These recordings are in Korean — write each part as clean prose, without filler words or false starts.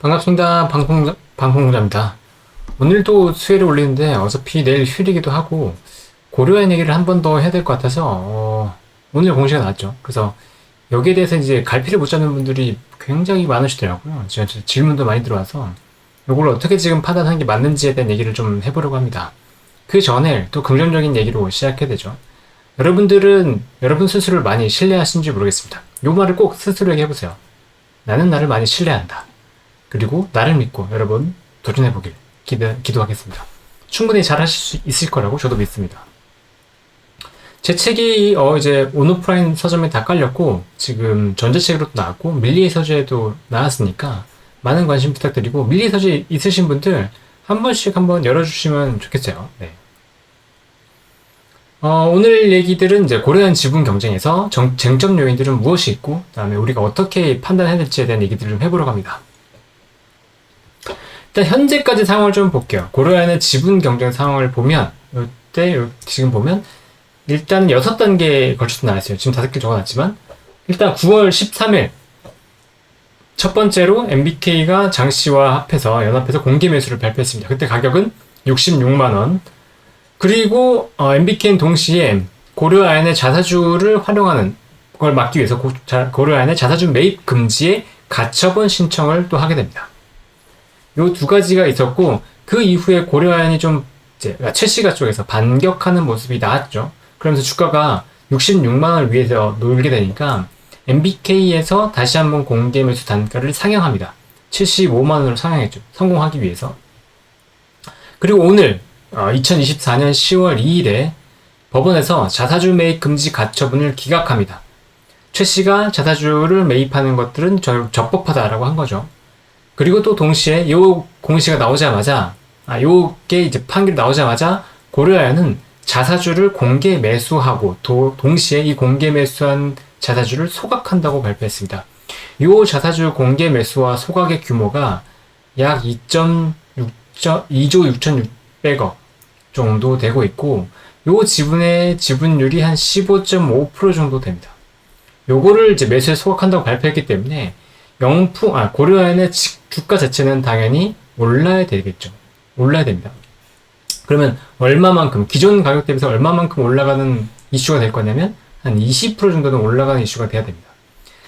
반갑습니다. 방송자입니다. 오늘도 수혜를 올리는데 어차피 내일 휴일이기도 하고 고려한 얘기를 한 번 더 해야 될 것 같아서 오늘 공시가 나왔죠. 그래서 여기에 대해서 이제 갈피를 못 잡는 분들이 굉장히 많으시더라고요. 제가 질문도 많이 들어와서 이걸 어떻게 지금 판단하는 게 맞는지에 대한 얘기를 좀 해보려고 합니다. 그 전에 또 긍정적인 얘기로 시작해야 되죠. 여러분들은 여러분 스스로를 많이 신뢰하시는지 모르겠습니다. 요 말을 꼭 스스로에게 해보세요. 나는 나를 많이 신뢰한다. 그리고 나를 믿고 여러분 도전해보길 기도하겠습니다. 충분히 잘 하실 수 있을 거라고 저도 믿습니다. 제 책이 이제 온오프라인 서점에 다 깔렸고 지금 전자책으로도 나왔고 밀리의 서재에도 나왔으니까 많은 관심 부탁드리고 밀리의 서재 있으신 분들 한 번씩 한번 열어주시면 좋겠어요. 네. 오늘 얘기들은 이제 고려한 지분 경쟁에서 쟁점 요인들은 무엇이 있고 그다음에 우리가 어떻게 판단해야 될지에 대한 얘기들을 좀 해보려고 합니다. 일단 현재까지 상황을 좀 볼게요. 고려하는 지분 경쟁 상황을 보면 이때 지금 보면 일단 6단계에 걸쳐서 나왔어요. 지금 5개 적어놨지만 일단 9월 13일 첫 번째로 MBK가 장씨와 연합해서 공개 매수를 발표했습니다. 그때 가격은 66만원. 그리고 MBK는 동시에 고려아연의 자사주를 활용하는 걸 막기 위해서 고려아연의 자사주 매입 금지에 가처분 신청을 또 하게 됩니다. 요 두 가지가 있었고 그 이후에 고려아연이 좀 이제 최씨가 쪽에서 반격하는 모습이 나왔죠. 그러면서 주가가 66만원을 위해서 놀게 되니까 MBK에서 다시 한번 공개 매수 단가를 상향합니다. 75만원으로 상향했죠. 성공하기 위해서. 그리고 오늘 2024년 10월 2일에 법원에서 자사주 매입 금지 가처분을 기각합니다. 최씨가 자사주를 매입하는 것들은 적법하다라고 한 거죠. 그리고 또 동시에 요 공시가 나오자마자 요게 이제 판결이 나오자마자 고려아연은 자사주를 공개 매수하고 동시에 이 공개 매수한 자사주를 소각한다고 발표했습니다. 요 자사주 공개 매수와 소각의 규모가 약 2조 6,600억 정도 되고 있고 요 지분의 지분율이 한 15.5% 정도 됩니다. 요거를 이제 매수에 소각한다고 발표했기 때문에 고려아연의 주가 자체는 당연히 올라야 되겠죠. 올라야 됩니다. 그러면 얼마만큼, 기존 가격 대비해서 얼마만큼 올라가는 이슈가 될 거냐면 한 20% 정도는 올라가는 이슈가 돼야 됩니다.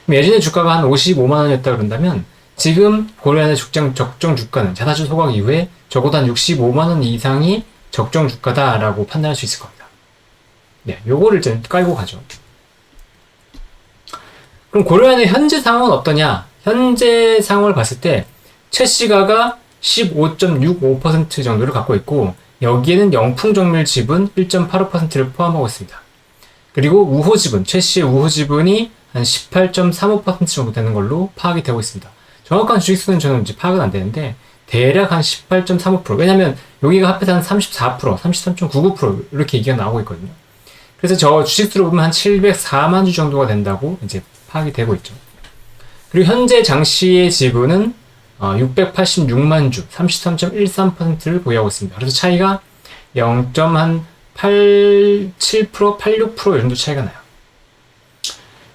그럼 예전에 주가가 한 55만원이었다 그런다면 지금 고려아연의 적정 주가는 자사주 소각 이후에 적어도 한 65만원 이상이 적정 주가다라고 판단할 수 있을 겁니다. 네, 요거를 이제 깔고 가죠. 그럼 고려아연의 현재 상황은 어떠냐? 현재 상황을 봤을 때 최시가가 15.65% 정도를 갖고 있고 여기에는 영풍정밀 지분 1.85%를 포함하고 있습니다. 그리고 우호 지분, 최씨의 우호 지분이 한 18.35% 정도 되는 걸로 파악이 되고 있습니다. 정확한 주식수는 저는 이제 파악은 안 되는데 대략 한 18.35%. 왜냐면 여기가 합해서 한 34%, 33.99% 이렇게 얘기가 나오고 있거든요. 그래서 저 주식수로 보면 한 704만 주 정도가 된다고 이제 파악이 되고 있죠. 그리고 현재 장씨의 지분은 686만 주, 33.13%를 보유하고 있습니다. 그래서 차이가 0.87%, 86% 정도 차이가 나요.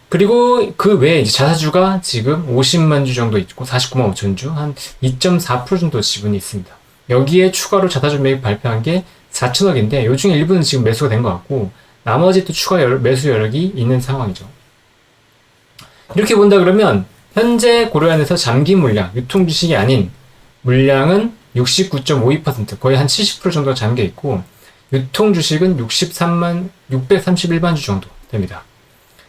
그리고 그 외에 이제 자사주가 지금 50만 주 정도 있고 49만 5천 주, 한 2.4% 정도 지분이 있습니다. 여기에 추가로 자사주 매입 발표한 게 4천억인데 요 중에 일부는 지금 매수가 된 것 같고 나머지 또 추가 매수 여력이 있는 상황이죠. 이렇게 본다 그러면 현재 고려아연에서 잠긴 물량, 유통 주식이 아닌 물량은 69.52%, 거의 한 70% 정도가 잠겨 있고 유통 주식은 631만 주 정도 됩니다.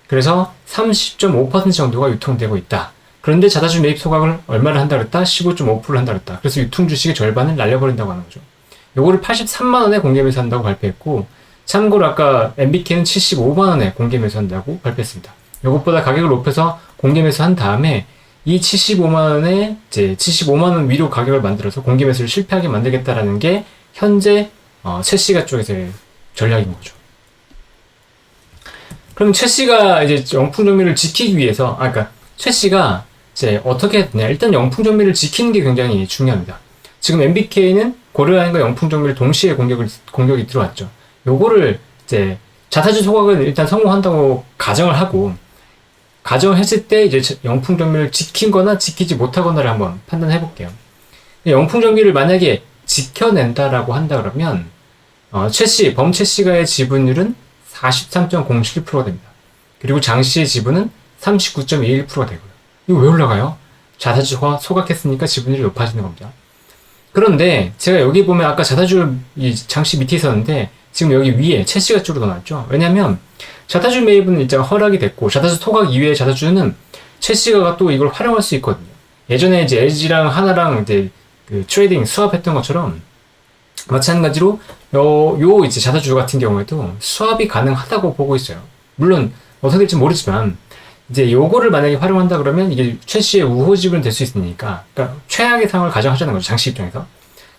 그래서 30.5% 정도가 유통되고 있다. 그런데 자사주 매입 소각을 얼마를 한다 그랬다? 15.5%를 한다 그랬다. 그래서 유통 주식의 절반을 날려버린다고 하는 거죠. 요거를 83만 원에 공개 매수한다고 발표했고 참고로 아까 MBK는 75만 원에 공개 매수한다고 발표했습니다. 요것보다 가격을 높여서 공개 매수한 다음에 이 75만 원에 이제 75만 원 위로 가격을 만들어서 공개 매수를 실패하게 만들겠다라는 게 현재 최씨가 쪽에서의 전략인 거죠. 그럼 최씨가 이제 영풍정밀을 지키기 위해서 그러니까 최씨가 이제 어떻게 했냐? 일단 영풍정밀을 지키는 게 굉장히 중요합니다. 지금 MBK는 고려아연과 영풍정밀 동시에 공격이 들어왔죠. 요거를 이제 자사주 소각은 일단 성공한다고 가정을 하고 가정했을 때 이제 영풍 정리를 지킨 거나 지키지 못하거나를 한번 판단해 볼게요. 영풍 정리를 만약에 지켜낸다라고 한다 그러면 범최씨가의 지분율은 43.07%가 됩니다. 그리고 장씨의 지분은 39.21%가 되고요. 이거 왜 올라가요? 자사주가 소각했으니까 지분율이 높아지는 겁니다. 그런데 제가 여기 보면 아까 자사주 이 장씨 밑에 있었는데 지금 여기 위에 최씨가 쪽으로 넣어놨죠. 왜냐면 자사주 매입은 일단 허락이 됐고 자사주 소각 이외의 자사주는 최씨가 또 이걸 활용할 수 있거든요. 예전에 이제 LG랑 하나랑 이제 그 트레이딩 수합했던 것처럼 마찬가지로 이제 자사주 같은 경우에도 수합이 가능하다고 보고 있어요. 물론 어떻게 될지 모르지만 이제 요거를 만약에 활용한다 그러면 이게 최씨의 우호 지분이 될 수 있으니까 그러니까 최악의 상황을 가정하자는 거죠. 장씨 입장에서.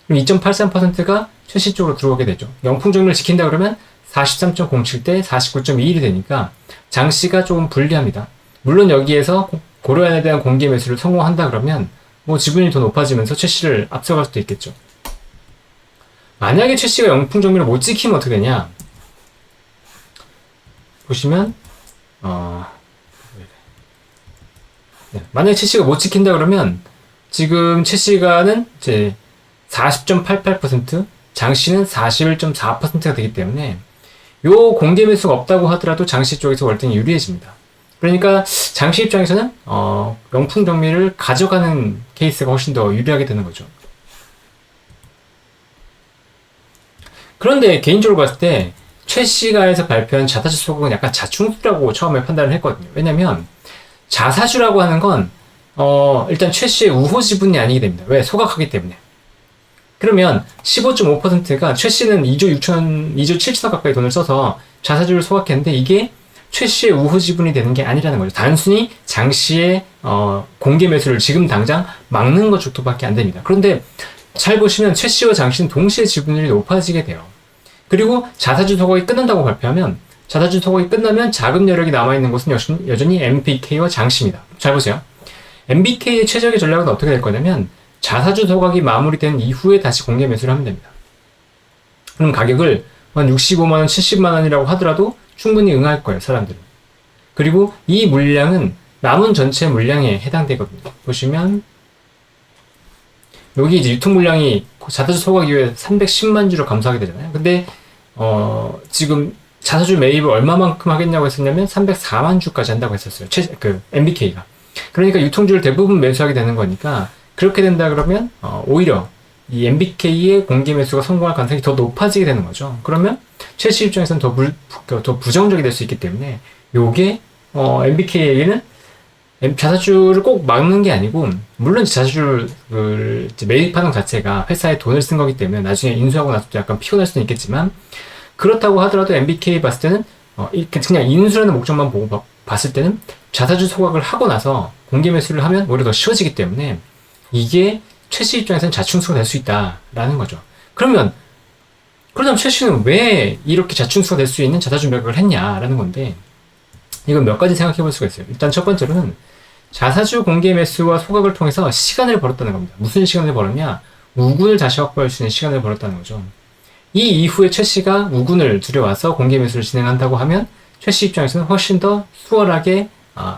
그럼 2.83%가 최씨 쪽으로 들어오게 되죠. 영풍 정리를 지킨다 그러면 43.07 대 49.21이 되니까 장씨가 조금 불리합니다. 물론 여기에서 고려안에 대한 공개 매수를 성공한다 그러면 뭐 지분이 더 높아지면서 최씨를 앞서갈 수도 있겠죠. 만약에 최씨가 영풍 정리를 못 지키면 어떻게 되냐? 보시면 만약에 최씨가 못 지킨다 그러면 지금 최씨가는 이제 40.88%, 장씨는 41.4%가 되기 때문에 요 공개 매수가 없다고 하더라도 장씨 쪽에서 월등히 유리해집니다. 그러니까 장씨 입장에서는 영풍 정리를 가져가는 케이스가 훨씬 더 유리하게 되는 거죠. 그런데 개인적으로 봤을 때 최씨가에서 발표한 자사주 소각은 약간 자충수라고 처음에 판단을 했거든요. 왜냐면 자사주라고 하는 건 일단 최씨의 우호 지분이 아니게 됩니다. 왜? 소각하기 때문에. 그러면 15.5%가 최씨는 2조 7천억 가까이 돈을 써서 자사주를 소각했는데 이게 최씨의 우호 지분이 되는 게 아니라는 거죠. 단순히 장씨의 공개 매수를 지금 당장 막는 것 정도밖에 안 됩니다. 그런데 잘 보시면 최씨와 장씨는 동시에 지분율이 높아지게 돼요. 그리고 자사주 소각이 끝난다고 발표하면 자사주 소각이 끝나면 자금 여력이 남아있는 것은 여전히 MBK와 장씨입니다. 잘 보세요. MBK의 최적의 전략은 어떻게 될 거냐면 자사주 소각이 마무리된 이후에 다시 공개 매수를 하면 됩니다. 그럼 가격을 한 65만원, 70만원이라고 하더라도 충분히 응할 거예요, 사람들은. 그리고 이 물량은 남은 전체 물량에 해당되거든요. 보시면 여기 이제 유통 물량이 자사주 소각 이후에 310만 주를 감소하게 되잖아요. 근데 지금 자사주 매입을 얼마만큼 하겠냐고 했었냐면 304만 주까지 한다고 했었어요. MBK가. 그러니까 유통주를 대부분 매수하게 되는 거니까 그렇게 된다 그러면 오히려 이 MBK의 공개 매수가 성공할 가능성이 더 높아지게 되는 거죠. 그러면 최씨 입장에서는 더 부정적이 될 수 있기 때문에 요게 MBK에게는 자사주를 꼭 막는 게 아니고 물론 자사주를 매입하는 것 자체가 회사에 돈을 쓴 거기 때문에 나중에 인수하고 나서도 약간 피곤할 수는 있겠지만 그렇다고 하더라도 MBK 봤을 때는 그냥 인수라는 목적만 보고 봤을 때는 자사주 소각을 하고 나서 공개 매수를 하면 오히려 더 쉬워지기 때문에 이게 최씨 입장에서는 자충수가 될 수 있다라는 거죠. 그러면 최씨는 왜 이렇게 자충수가 될 수 있는 자사주 매각을 했냐라는 건데 이건 몇 가지 생각해 볼 수가 있어요. 일단 첫 번째로는 자사주 공개 매수와 소각을 통해서 시간을 벌었다는 겁니다. 무슨 시간을 벌었냐? 우군을 다시 확보할 수 있는 시간을 벌었다는 거죠. 이 이후에 최씨가 우군을 들여와서 공개 매수를 진행한다고 하면 최씨 입장에서는 훨씬 더 수월하게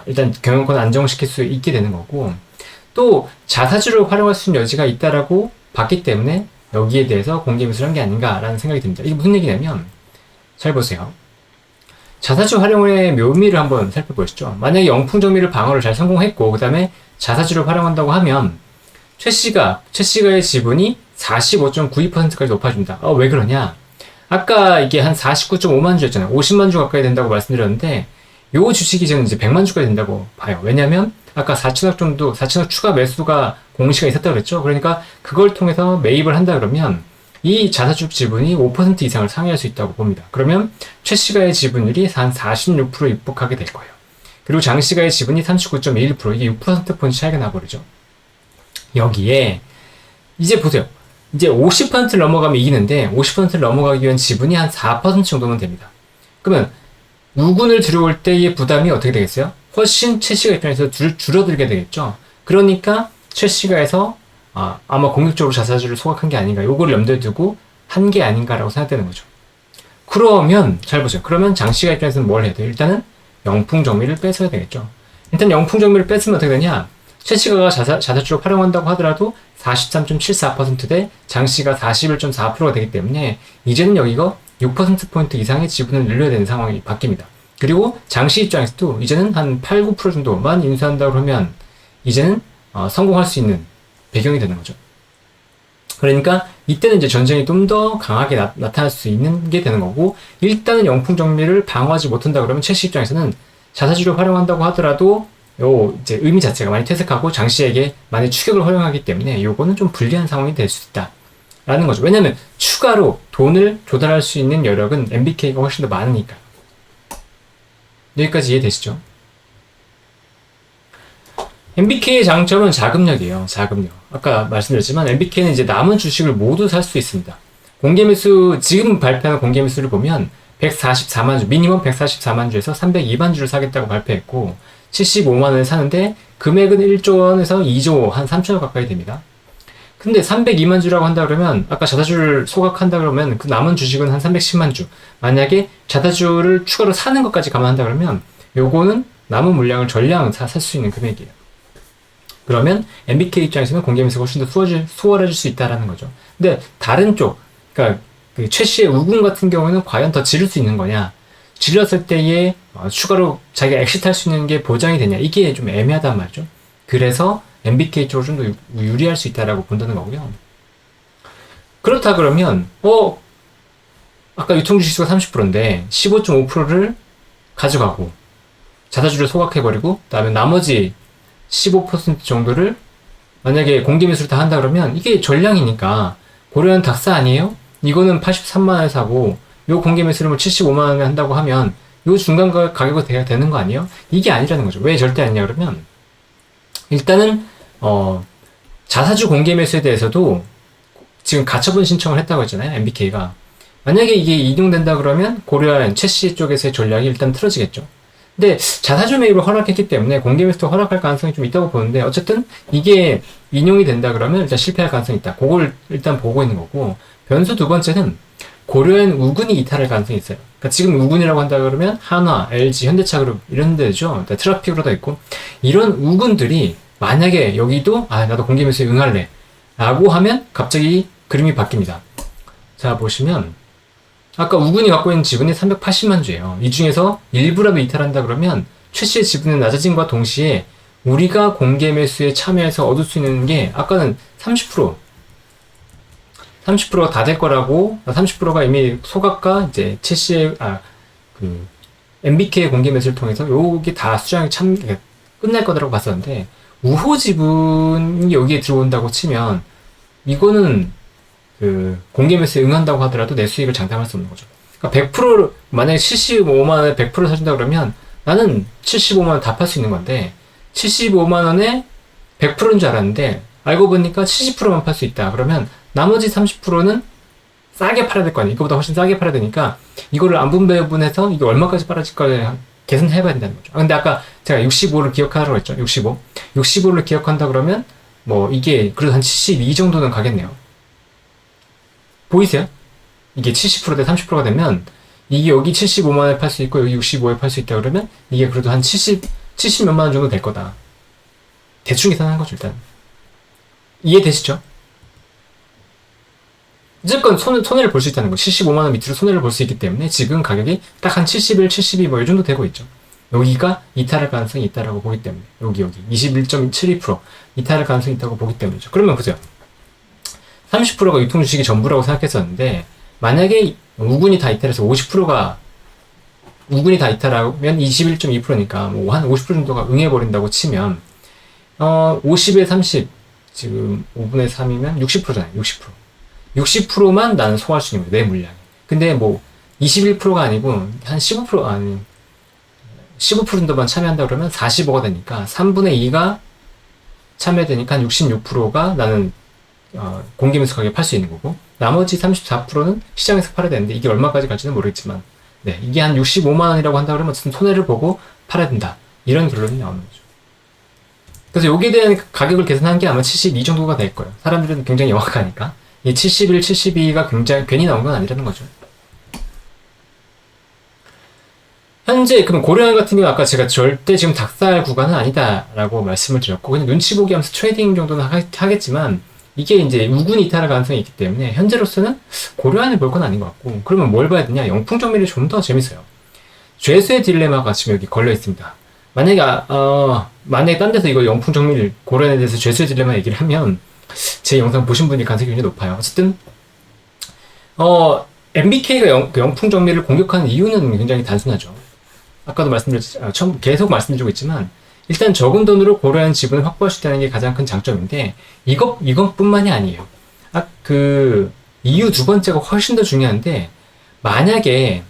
일단 경영권을 안정시킬 수 있게 되는 거고 또 자사주를 활용할 수 있는 여지가 있다라고 봤기 때문에 여기에 대해서 공개 매수를 한 게 아닌가라는 생각이 듭니다. 이게 무슨 얘기냐면 잘 보세요. 자사주 활용의 묘미를 한번 살펴보시죠. 만약에 영풍 정리를 방어를 잘 성공했고 그 다음에 자사주를 활용한다고 하면 최씨가의 지분이 45.92%까지 높아집니다. 왜 그러냐? 아까 이게 한 49.5만 주였잖아요. 50만 주 가까이 된다고 말씀드렸는데 요 주식이 저는 이제 100만 주까지 된다고 봐요. 왜냐면 아까 4천억 추가 매수가 공시가 있었다고 그랬죠. 그러니까 그걸 통해서 매입을 한다 그러면 이 자사주 지분이 5% 이상을 상회할 수 있다고 봅니다. 그러면 최씨가의 지분율이 한 46% 입복하게 될 거예요. 그리고 장씨가의 지분이 39.21% 이게 6%포인트 차이가 나버리죠. 여기에 이제 보세요. 이제 50%를 넘어가면 이기는데 50%를 넘어가기 위한 지분이 한 4% 정도면 됩니다. 그러면 우군을 들어올 때의 부담이 어떻게 되겠어요? 훨씬 최씨가 입장에서 줄어들게 되겠죠. 그러니까 최씨가에서 아마 공격적으로 자사주를 소각한 게 아닌가 요거를 염두에 두고 한 게 아닌가라고 생각되는 거죠. 그러면 잘 보세요. 그러면 장씨가 입장에서는 뭘 해야 돼요? 일단은 영풍 정리를 뺏어야 되겠죠. 일단 영풍 정밀을 뺐으면 어떻게 되냐? 최씨가 자사주로 활용한다고 하더라도 43.74%대 장씨가 41.4%가 되기 때문에 이제는 여기가 6%포인트 이상의 지분을 늘려야 되는 상황이 바뀝니다. 그리고 장씨 입장에서도 이제는 한 8, 9% 정도만 인수한다고 하면 이제는 성공할 수 있는 배경이 되는 거죠. 그러니까 이때는 이제 전쟁이 좀 더 강하게 나타날 수 있는 게 되는 거고, 일단은 영풍 정밀을 방어하지 못한다 그러면 최씨 입장에서는 자사주를 활용한다고 하더라도 요 이제 의미 자체가 많이 퇴색하고 장씨에게 많이 추격을 허용하기 때문에 요거는 좀 불리한 상황이 될 수 있다 라는 거죠. 왜냐면 추가로 돈을 조달할 수 있는 여력은 MBK가 훨씬 더 많으니까. 여기까지 이해되시죠? MBK의 장점은 자금력이에요. 자금력. 아까 말씀드렸지만 MBK는 이제 남은 주식을 모두 살 수 있습니다. 공개매수, 지금 발표한 공개매수를 보면 144만 주, 미니멈 144만 주에서 302만 주를 사겠다고 발표했고 75만 원에 사는데 금액은 1조 원에서 2조 한 3천억 가까이 됩니다. 근데 302만 주라고 한다 그러면 아까 자사주를 소각한다 그러면 그 남은 주식은 한 310만 주. 만약에 자사주를 추가로 사는 것까지 감안한다 그러면 요거는 남은 물량을 전량 살 수 있는 금액이에요. 그러면 MBK 입장에서는 공개매수가 훨씬 더 수월해질 수 있다라는 거죠. 근데 다른 쪽, 그러니까 그 최씨의 우군 같은 경우에는 과연 더 지를 수 있는 거냐? 질렀을 때에 추가로 자기가 엑시트할 수 있는 게 보장이 되냐? 이게 좀 애매하단 말이죠. 그래서 MBK 쪽으로 좀 더 유리할 수 있다라고 본다는 거고요. 그렇다 그러면 아까 유통주식수가 30%인데 15.5%를 가져가고 자사주를 소각해버리고 그다음에 나머지 15% 정도를 만약에 공개매수를 다 한다 그러면 이게 전량이니까 고려한 닥사 아니에요? 이거는 83만 원에 사고 요 공개매수를 뭐 75만 원에 한다고 하면 요 중간 가격이 돼야 되는 거 아니에요? 이게 아니라는 거죠. 왜 절대 아니냐 그러면 일단은 자사주 공개매수에 대해서도 지금 가처분 신청을 했다고 했잖아요. MBK가. 만약에 이게 인용된다 그러면 고려한 최씨 쪽에서의 전략이 일단 틀어지겠죠. 근데 자사주 매입을 허락했기 때문에 공개매수도 허락할 가능성이 좀 있다고 보는데 어쨌든 이게 인용이 된다 그러면 일단 실패할 가능성이 있다. 그걸 일단 보고 있는 거고 변수 두 번째는 고려한 우군이 이탈할 가능성이 있어요. 그러니까 지금 우군이라고 한다 그러면 한화, LG, 현대차그룹 이런 데죠. 트라픽으로도 있고 이런 우군들이 만약에 여기도 나도 공개매수에 응할래 라고 하면 갑자기 그림이 바뀝니다. 자 보시면 아까 우군이 갖고 있는 지분이 380만 주예요. 이 중에서 일부라도 이탈한다 그러면 최씨의 지분은 낮아짐과 동시에 우리가 공개매수에 참여해서 얻을 수 있는 게 아까는 30%가 다 될 거라고 30%가 이미 소각과 이제 최씨의 MBK의 공개매수를 통해서 요게 다 수량이 끝날 거라고 봤었는데 우호 지분이 여기에 들어온다고 치면 이거는 공개매수에 응한다고 하더라도 내 수익을 장담할 수 없는 거죠. 그러니까 100%를 만약에 75만 원에 100% 사준다 그러면 나는 75만 원 다 팔 수 있는 건데 75만 원에 100%인 줄 알았는데 알고 보니까 70%만 팔 수 있다. 그러면 나머지 30%는 싸게 팔아야 될 거 아니에요. 이거보다 훨씬 싸게 팔아야 되니까 이거를 안 분배분해서 이게 얼마까지 빨아질까 계산해봐야 된다는 거죠. 근데 아까 제가 65를 기억하라고 했죠. 65를 기억한다 그러면 뭐 이게 그래도 한 72 정도는 가겠네요. 보이세요? 이게 70%대 30%가 되면 이게 여기 75만 원에 팔 수 있고 여기 65에 팔 수 있다 그러면 이게 그래도 한 70 몇만 원 정도 될 거다. 대충 계산하는 거죠 일단. 이해되시죠? 어쨌건 손해를 볼 수 있다는 거. 75만 원 밑으로 손해를 볼 수 있기 때문에 지금 가격이 딱 한 71, 72 뭐 이 정도 되고 있죠. 여기가 이탈할 가능성이 있다라고 보기 때문에 여기 21.72% 이탈할 가능성이 있다고 보기 때문이죠. 그러면 보세요. 30%가 유통주식이 전부라고 생각했었는데 만약에 우군이 다 이탈해서 50%가 우군이 다 이탈하면 21.2%니까 뭐 한 50% 정도가 응해버린다고 치면 50에 30 지금 5분의 3이면 60%잖아요. 60%만 나는 소화할 수 있는 거예요. 내 물량이. 근데 뭐 21%가 아니고 한 15% 아니 15% 정도만 참여한다 그러면 45가 되니까 3분의 2가 참여되니까 한 66%가 나는 공개매수 가격에 팔 수 있는 거고 나머지 34%는 시장에서 팔아야 되는데 이게 얼마까지 갈지는 모르겠지만 네, 이게 한 65만 원이라고 한다 그러면 어쨌든 손해를 보고 팔아야 된다. 이런 결론이 나오는 거죠. 그래서 여기에 대한 가격을 계산한 게 아마 72 정도가 될 거예요. 사람들은 굉장히 영악하니까. 이 71, 72가 굉장히 괜히 나온 건 아니라는 거죠. 현재 그럼 고려한 같은 경우 아까 제가 절대 지금 닭살 구간은 아니다라고 말씀을 드렸고 그냥 눈치 보기 하면서 트레이딩 정도는 하겠지만 이게 이제 우군이 이탈할 가능성이 있기 때문에 현재로서는 고려한을 볼 건 아닌 것 같고 그러면 뭘 봐야 되냐? 영풍 정밀이 좀 더 재밌어요. 죄수의 딜레마가 지금 여기 걸려 있습니다. 만약에 딴 데서 이거 영풍 정밀 고려한에 대해서 죄수의 딜레마 얘기를 하면 제 영상 보신 분이 가능성이 굉장히 높아요. 어쨌든 MBK가 영풍 정밀을 공격하는 이유는 굉장히 단순하죠. 아까도 계속 말씀드리고 있지만 일단 적은 돈으로 고려한 지분을 확보할 수 있다는 게 가장 큰 장점인데 이것뿐만이 아니에요. 이유 두 번째가 훨씬 더 중요한데 만약에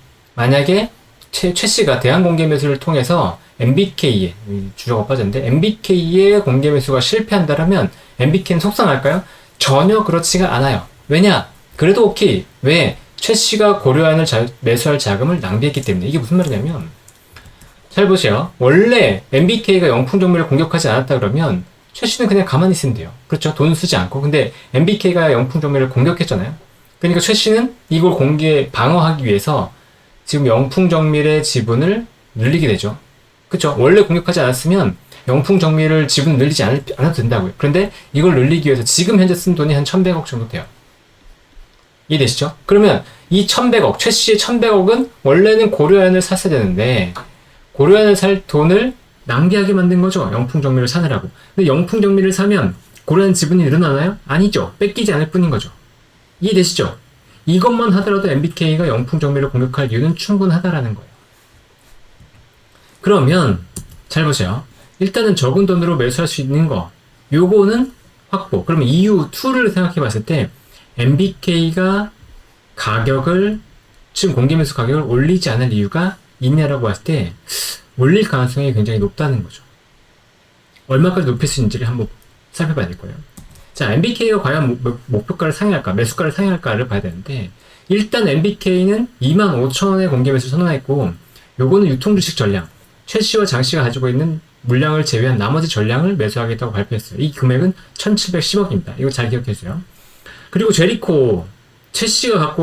최 씨가 대항공개 매수를 통해서 MBK에 주저가 빠졌는데 MBK의 공개 매수가 실패한다면 MBK는 속상할까요? 전혀 그렇지가 않아요. 왜냐? 그래도 오케이. 왜? 최 씨가 고려한을 매수할 자금을 낭비했기 때문에. 이게 무슨 말이냐면 잘 보세요. 원래 MBK가 영풍 정밀을 공격하지 않았다 그러면 최 씨는 그냥 가만히 있으면 돼요. 그렇죠? 돈 쓰지 않고. 근데 MBK가 영풍 정밀을 공격했잖아요. 그러니까 최 씨는 이걸 방어하기 위해서 지금 영풍 정밀의 지분을 늘리게 되죠. 그렇죠? 원래 공격하지 않았으면 영풍 정밀을 지분 늘리지 않아도 된다고요. 그런데 이걸 늘리기 위해서 지금 현재 쓴 돈이 한 1100억 정도 돼요. 이해되시죠? 그러면 이 1100억, 최 씨의 1100억은 원래는 고려한을 샀어야 되는데 고려한을 살 돈을 낭비하게 만든 거죠. 영풍 정밀을 사느라고. 근데 영풍 정밀을 사면 고려한 지분이 늘어나나요? 아니죠. 뺏기지 않을 뿐인 거죠. 이해되시죠? 이것만 하더라도 MBK가 영풍 정밀을 공격할 이유는 충분하다라는 거예요. 그러면 잘 보세요. 일단은 적은 돈으로 매수할 수 있는 거 요거는 확보. 그러면 이유 2를 생각해 봤을 때 MBK가 지금 공개 매수 가격을 올리지 않을 이유가 있냐라고 봤을 때 올릴 가능성이 굉장히 높다는 거죠. 얼마까지 높일 수 있는지를 한번 살펴봐야 될 거예요. 자, MBK가 과연 목표가를 상회할까, 매수가를 상회할까를 봐야 되는데 일단 MBK는 25,000원의 공개 매수 선언했고 요거는 유통주식 전량, 최 씨와 장 씨가 가지고 있는 물량을 제외한 나머지 전량을 매수하겠다고 발표했어요. 이 금액은 1710억입니다. 이거 잘 기억해주세요. 그리고 제리코, 최 씨가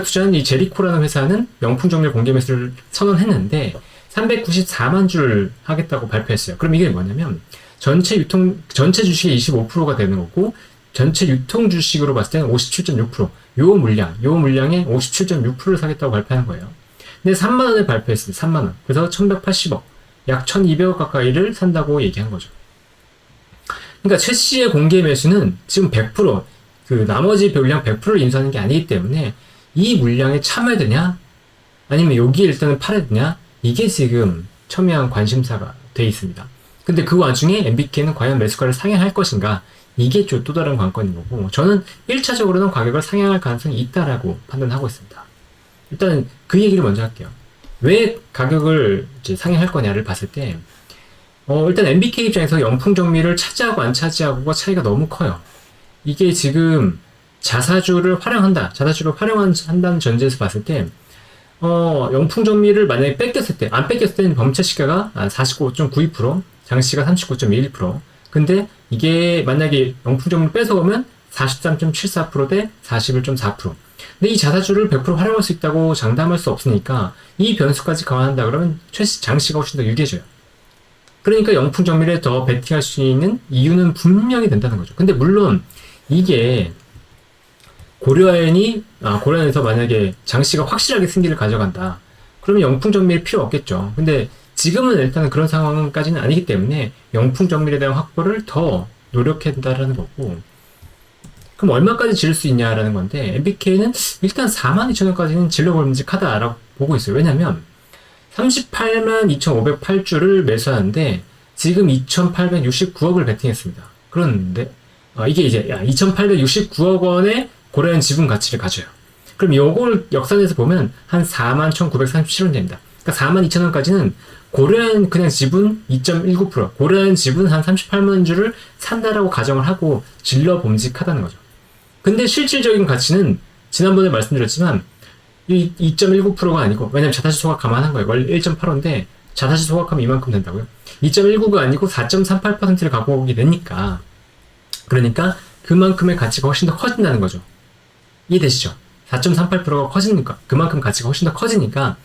투자한 이 제리코라는 회사는 명품 정밀 공개 매수를 선언했는데 394만 줄 하겠다고 발표했어요. 그럼 이게 뭐냐면 전체 주식의 25%가 되는 거고 전체 유통 주식으로 봤을 때는 57.6%. 요 물량의 57.6%를 사겠다고 발표한 거예요. 근데 3만 원을 발표했어요. 3만 원. 그래서 1180억, 약 1200억 가까이를 산다고 얘기한 거죠. 그러니까 최 씨의 공개 매수는 지금 100%, 나머지 물량 100%를 인수하는 게 아니기 때문에 이 물량에 참아야 되냐? 아니면 여기에 일단은 팔아야 되냐? 이게 지금 첨예한 관심사가 돼 있습니다. 근데 그 와중에 MBK는 과연 매수가를 상향할 것인가? 이게 또 다른 관건인 거고, 저는 1차적으로는 가격을 상향할 가능성이 있다라고 판단하고 있습니다. 일단 그 얘기를 먼저 할게요. 왜 가격을 이제 상향할 거냐를 봤을 때, 일단 MBK 입장에서 영풍 정밀을 차지하고 안 차지하고가 차이가 너무 커요. 이게 지금 자사주를 활용한다는 전제에서 봤을 때, 영풍 정밀을 만약에 안 뺏겼을 때는 범채 시가가 49.92%, 장시가 39.21%. 근데 이게 만약에 영풍 정밀을 뺏어오면 43.74% 대 41.4%. 근데 이 자사주를 100% 활용할 수 있다고 장담할 수 없으니까 이 변수까지 감안한다 그러면 장시가 훨씬 더 유리해져요. 그러니까 영풍 정밀에 더 베팅할 수 있는 이유는 분명히 된다는 거죠. 근데 물론 이게 고려안에서 만약에 장씨가 확실하게 승기를 가져간다. 그러면 영풍 정밀이 필요 없겠죠. 근데 지금은 일단은 그런 상황까지는 아니기 때문에 영풍 정밀에 대한 확보를 더 노력해야 된다는 거고, 그럼 얼마까지 지를 수 있냐라는 건데 MBK는 일단 42,000원까지는 질러볼만하다라고 보고 있어요. 왜냐면 382,508주를 매수하는데 지금 2,869억을 베팅했습니다. 그런데 이게 이제 2,869억 원의 고려한 지분 가치를 가져요. 그럼 요걸 역산해서 보면 한 41,937원 됩니다. 그러니까 42,000원까지는 고려한 그냥 지분 2.19%, 고려한 지분 한 38만 원 주를 산다라고 가정을 하고 질러 봄직하다는 거죠. 근데 실질적인 가치는 지난번에 말씀드렸지만 이 2.19%가 아니고, 왜냐면 자사주 소각 감안한 거예요. 원래 1.85인데 자사주 소각하면 이만큼 된다고요. 2.19가 아니고 4.38%를 갖고 오게 되니까, 그러니까 그만큼의 가치가 훨씬 더 커진다는 거죠. 이해되시죠? 4.38%가 커지니까, 그만큼 가치가 훨씬 더 커지니까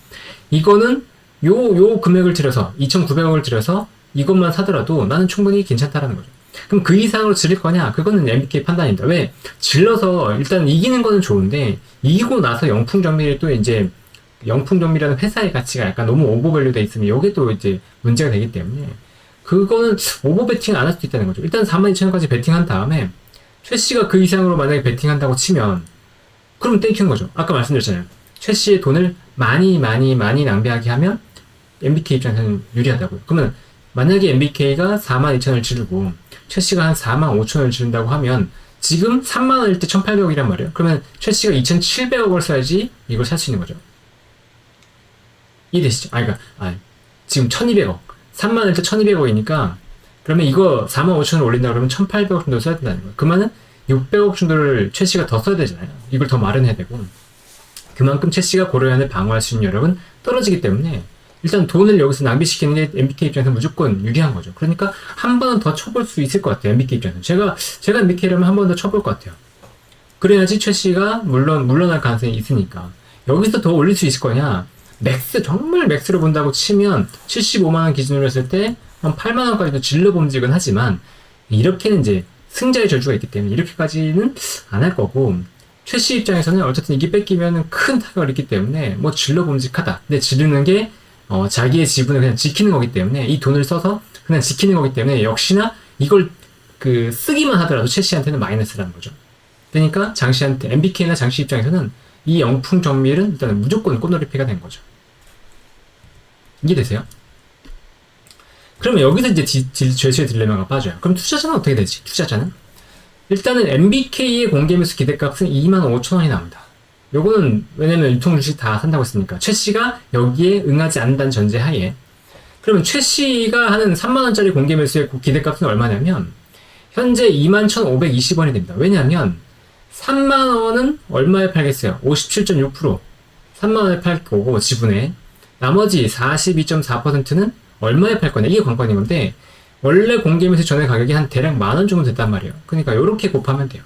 이거는 요 금액을 들여서 2,900억을 들여서 이것만 사더라도 나는 충분히 괜찮다라는 거죠. 그럼 그 이상으로 지를 거냐? 그거는 MBK 판단입니다. 왜? 질러서 일단 이기는 거는 좋은데 이기고 나서 영풍정밀이 또 이제 영풍정밀이라는 회사의 가치가 약간 너무 오버밸류 돼 있으면 이게 또 이제 문제가 되기 때문에 그거는 오버 베팅 안 할 수도 있다는 거죠. 일단 42,000원까지 베팅한 다음에 최 씨가 그 이상으로 만약에 베팅한다고 치면 그럼 땡큐는 거죠. 아까 말씀드렸잖아요. 최 씨의 돈을 많이 낭비하게 하면 MBK 입장에서는 유리하다고요. 그러면 만약에 MBK가 42,000원을 지르고 최 씨가 한 45,000원을 지른다고 하면 지금 3만원일 때 1,800억이란 말이에요. 그러면 최 씨가 2,700억을 써야지 이걸 살 수 있는 거죠. 이해되시죠? 지금 1,200억. 3만원일 때 1,200억이니까 그러면 이거 45,000원을 올린다 그러면 1,800억 정도 써야 된다는 거예요. 그러면 600억 정도를 최 씨가 더 써야 되잖아요. 이걸 더 마련해야 되고 그만큼 최 씨가 고려안을 방어할 수 있는 여력은 떨어지기 때문에 일단 돈을 여기서 낭비시키는 게 MBK 입장에서 무조건 유리한 거죠. 그러니까 한 번은 더 쳐볼 수 있을 것 같아요. MBK 입장에서. 제가 MBK라면 한 번 더 쳐볼 것 같아요. 그래야지 최 씨가 물러날 가능성이 있으니까. 여기서 더 올릴 수 있을 거냐? 정말 맥스로 본다고 치면 75만원 기준으로 했을 때 한 8만원까지도 질러봄직은 하지만 이렇게는 이제 승자의 저주가 있기 때문에 이렇게까지는 안 할 거고 최 씨 입장에서는 어쨌든 이게 뺏기면 큰 타격을 입기 때문에 뭐 질러봄직하다. 근데 지르는 게 자기의 지분을 그냥 지키는 거기 때문에 이 돈을 써서 그냥 지키는 거기 때문에 역시나 이걸 쓰기만 하더라도 최 씨한테는 마이너스라는 거죠. 그러니까 장씨한테 MBK나 장씨 입장에서는 이 영풍 정밀은 일단 무조건 꽃놀이패가 된 거죠. 이해되세요? 그러면 여기서 이제 죄수의 딜레마가 빠져요. 그럼 투자자는 어떻게 되지? 투자자는? 일단은 MBK의 공개매수 기대값은 25,000원이 나옵니다. 요거는 왜냐면 유통 주식 다 산다고 했으니까 최 씨가 여기에 응하지 않는다는 전제 하에 그러면 최 씨가 하는 3만원짜리 공개매수의 기대값은 얼마냐면 현재 21,520원이 됩니다. 왜냐하면 3만원은 얼마에 팔겠어요? 57.6% 3만원에 팔 거고 지분에 나머지 42.4%는 얼마에 팔 거냐 이게 관건인 건데 원래 공개매수 전에 가격이 한 대략 만원 정도 됐단 말이에요. 그러니까 이렇게 곱하면 돼요.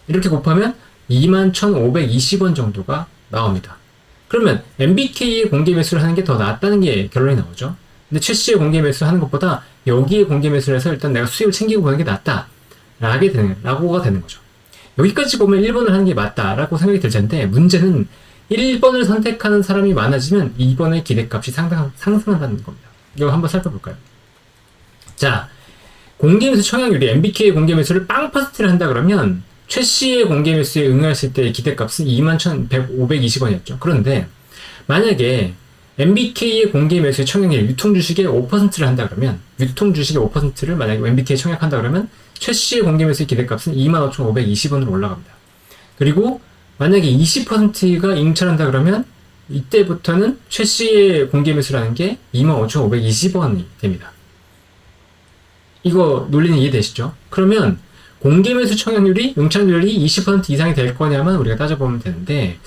이렇게 곱하면 21,520원 정도가 나옵니다. 그러면 MBK의 공개매수를 하는 게 더 낫다는 게 결론이 나오죠. 근데 최 씨의 공개매수를 하는 것보다 여기에 공개매수를 해서 일단 내가 수익을 챙기고 보는 게 낫다 라고가 되는 거죠. 여기까지 보면 1번을 하는 게 맞다라고 생각이 들 텐데 문제는 1번을 선택하는 사람이 많아지면 2번의 기대값이 상승한다는 겁니다. 이거 한번 살펴볼까요? 자, 공개매수 청약률이 MBK의 공개매수를 0%를 한다 그러면 최 씨의 공개매수에 응했을 때의 기대값은 21,520원이었죠. 그런데 만약에 MBK의 공개매수의 청약률 유통주식의 5%를 한다 그러면 유통주식의 5%를 만약에 MBK에 청약한다 그러면 최 씨의 공개매수의 기대값은 25,520원으로 올라갑니다. 그리고 만약에 20%가 ing찰한다 그러면 이때부터는 최 씨의 공개매수라는 게 25,520원이 됩니다. 이거 논리는 이해되시죠? 그러면 공개매수 청약률이 응찰률이 20% 이상이 될 거냐만 우리가 따져보면 되는데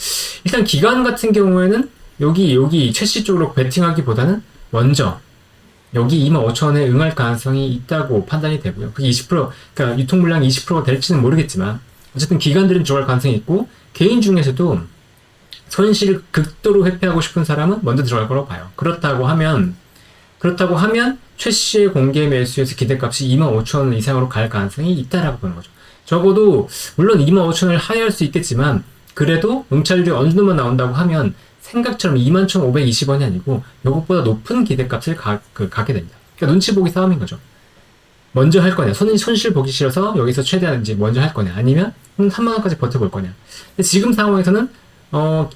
일단 기관 같은 경우에는 여기 최 씨 쪽으로 베팅하기보다는 먼저 여기 25,000원에 응할 가능성이 있다고 판단이 되고요. 그게 20% 그러니까 유통물량이 20%가 될지는 모르겠지만 어쨌든 기관들은 들어갈 가능성이 있고 개인 중에서도 손실을 극도로 회피하고 싶은 사람은 먼저 들어갈 거라고 봐요. 그렇다고 하면 최 씨의 공개 매수에서 기대값이 25,000원 이상으로 갈 가능성이 있다라고 보는 거죠. 적어도 물론 25,000원을 하회할 수 있겠지만 그래도 응찰률이 어느 정도만 나온다고 하면 생각처럼 21,520원이 아니고 이것보다 높은 기대값을 갖게 됩니다. 그러니까 눈치 보기 싸움인 거죠. 먼저 할 거냐, 손실 보기 싫어서 여기서 최대한 이제 먼저 할 거냐, 아니면 3만원까지 버텨볼 거냐. 근데 지금 상황에서는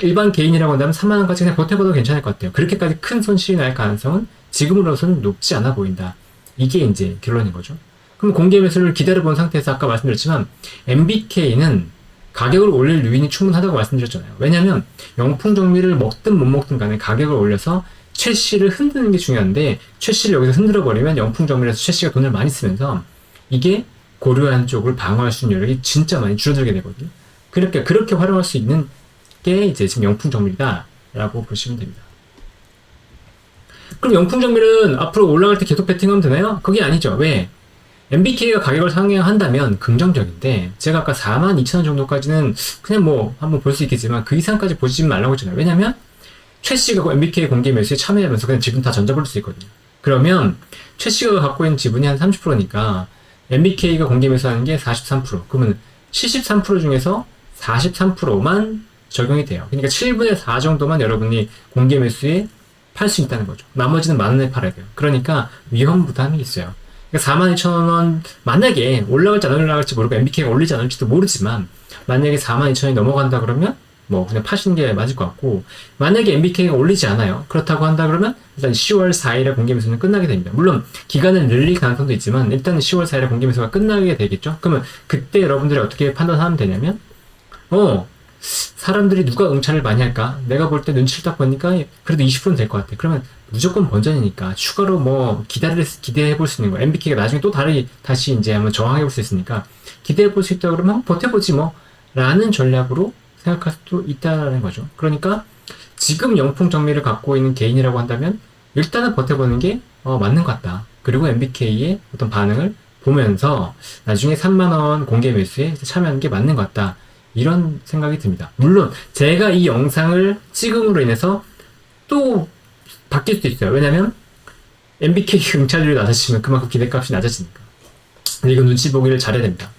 일반 개인이라고 한다면 3만원까지 그냥 버텨봐도 괜찮을 것 같아요. 그렇게까지 큰 손실이 날 가능성은 지금으로서는 높지 않아 보인다. 이게 이제 결론인 거죠. 그럼 공개 매수를 기다려본 상태에서 아까 말씀드렸지만 MBK는 가격을 올릴 요인이 충분하다고 말씀드렸잖아요. 왜냐면 영풍정밀을 먹든 못 먹든 간에 가격을 올려서 최 씨를 흔드는 게 중요한데 최 씨를 여기서 흔들어 버리면 영풍정밀에서 최 씨가 돈을 많이 쓰면서 이게 고려한 쪽을 방어할 수 있는 여력이 진짜 많이 줄어들게 되거든요. 그렇게 활용할 수 있는 게 이제 지금 영풍정밀이다라고 보시면 됩니다. 그럼 영풍정밀은 앞으로 올라갈 때 계속 베팅하면 되나요? 그게 아니죠. 왜? MBK가 가격을 상향한다면 긍정적인데 제가 아까 42,000원 정도까지는 그냥 뭐 한번 볼 수 있겠지만 그 이상까지 보지 말라고 했잖아요. 왜냐면 최씨가 MBK 공개 매수에 참여하면서 그냥 지분 다 던져버릴 수 있거든요. 그러면 최씨가 갖고 있는 지분이 한 30%니까 MBK가 공개 매수하는 게 43%. 그러면 73% 중에서 43%만 적용이 돼요. 그러니까 7분의 4 정도만 여러분이 공개 매수에 팔 수 있다는 거죠. 나머지는 만 원에 팔아야 돼요. 그러니까 위험 부담이 있어요. 그러니까 42,000원 만약에 올라갈지 안 올라갈지 모르고 MBK가 올리지 않을지도 모르지만 만약에 42,000원이 넘어간다 그러면 뭐 그냥 파시는 게 맞을 것 같고, 만약에 MBK가 올리지 않아요. 그렇다고 한다 그러면 일단 10월 4일에 공개 매수는 끝나게 됩니다. 물론 기간을 늘릴 가능성도 있지만 일단 10월 4일에 공개 매수가 끝나게 되겠죠. 그러면 그때 여러분들이 어떻게 판단하면 되냐면 사람들이 누가 응찰을 많이 할까? 내가 볼 때 눈치를 딱 보니까 그래도 20%는 될 것 같아. 그러면 무조건 본전이니까 추가로 뭐 기대해 볼 수 있는 거야. MBK가 나중에 또 다시 이제 한번 저항해 볼 수 있으니까 기대해 볼 수 있다 그러면 한번 버텨보지 뭐 라는 전략으로 생각할 수도 있다는 거죠. 그러니까 지금 영풍 정리를 갖고 있는 개인이라고 한다면 일단은 버텨보는 게 맞는 것 같다. 그리고 MBK의 어떤 반응을 보면서 나중에 3만원 공개 매수에 참여하는 게 맞는 것 같다. 이런 생각이 듭니다. 물론 제가 이 영상을 찍음으로 인해서 또 바뀔 수도 있어요. 왜냐면 MBK 응찰률이 낮아지면 그만큼 기대값이 낮아지니까. 근데 이거 눈치 보기를 잘해야 됩니다.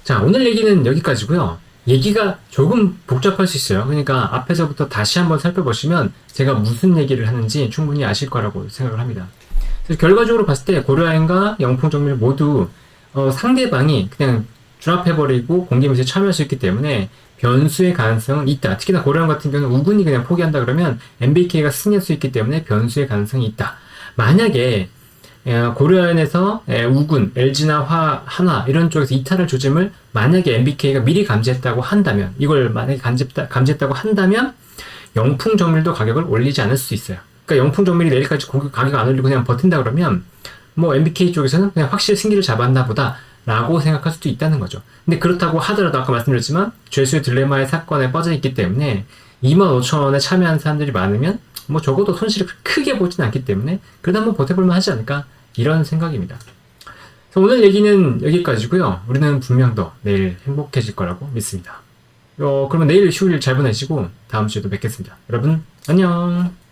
자, 오늘 얘기는 여기까지고요. 얘기가 조금 복잡할 수 있어요. 그러니까 앞에서부터 다시 한번 살펴보시면 제가 무슨 얘기를 하는지 충분히 아실 거라고 생각을 합니다. 그래서 결과적으로 봤을 때 고려아연과 영풍정밀 모두 상대방이 그냥 드랍해버리고 공개 매수에 참여할 수 있기 때문에 변수의 가능성은 있다. 특히나 고려아연 같은 경우는 우군이 그냥 포기한다 그러면 MBK가 승리할 수 있기 때문에 변수의 가능성이 있다. 만약에 고려아연에서 우군, LG나 한화 이런 쪽에서 이탈할 조짐을 만약에 MBK가 미리 감지했다고 한다면, 이걸 만약에 감지했다고 한다면 영풍정밀도 가격을 올리지 않을 수 있어요. 그러니까 영풍정밀이 내일까지 가격 안 올리고 그냥 버틴다 그러면 뭐 MBK 쪽에서는 그냥 확실히 승기를 잡았나 보다 라고 생각할 수도 있다는 거죠. 근데 그렇다고 하더라도 아까 말씀드렸지만 죄수의 딜레마의 사건에 빠져 있기 때문에 25,000원에 참여한 사람들이 많으면 뭐 적어도 손실을 크게 보진 않기 때문에 그래도 한번 버텨볼만 하지 않을까, 이런 생각입니다. 그래서 오늘 얘기는 여기까지고요. 우리는 분명 더 내일 행복해질 거라고 믿습니다. 그러면 내일 휴일 잘 보내시고 다음 주에도 뵙겠습니다. 여러분 안녕.